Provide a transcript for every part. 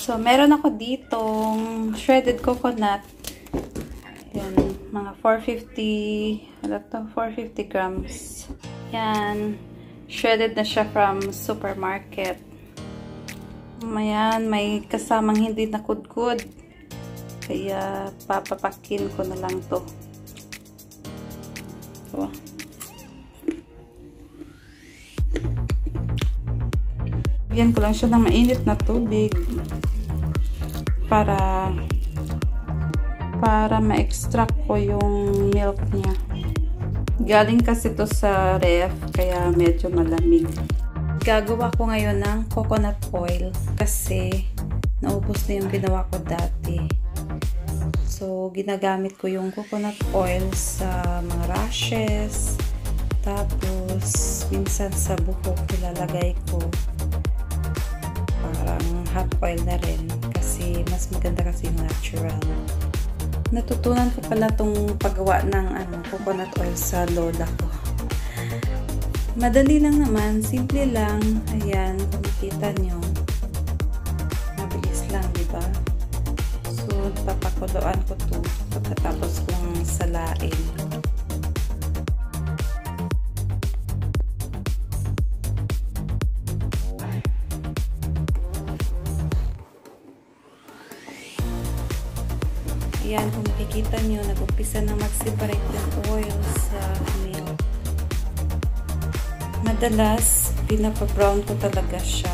So, meron ako ditong shredded coconut. Yan, mga 450, ano to? 450 grams. Yan, shredded na siya from supermarket. Ayan, may kasamang hindi nakudkod. Kaya, papapakin ko na lang to. So, bigyan ko lang siya ng mainit na tubig para ma-extract ko yung milk niya. Galing kasi to sa ref, kaya medyo malamig. Gagawa ko ngayon ng coconut oil kasi naubos na yung ginawa ko dati. So, ginagamit ko yung coconut oil sa mga rashes, tapos minsan sa buhok nilalagay ko. Parang hot oil na rin kasi mas maganda kasi yung natural. Natutunan ko pala tong paggawa ng coconut oil sa lola ko. Madali lang naman, simple lang. Ayan, kung makita nyo. Mabilis lang, di ba? So, papakuloan ko to pagkatapos kong salain. Ayan, kung makikita nyo, nag-umpisa na mag-separate ng oil sa milk. Madalas, pinapa-brown ko talaga siya.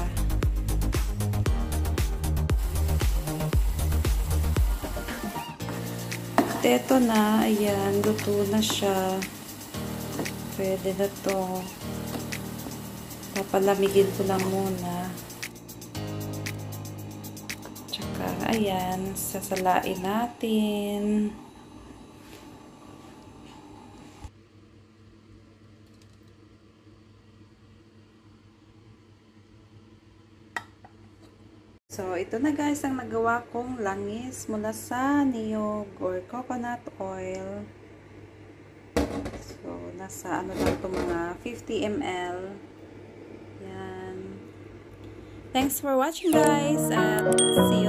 At eto na, ayan, luto na siya. Pwede na to. Papalamigin ko lang muna. Ayan, sasalain natin. So, ito na guys ang nagawa kong langis mula sa niyog or coconut oil. So, nasa ano lang ito, mga 50 ml. Yan. Thanks for watching guys, and see you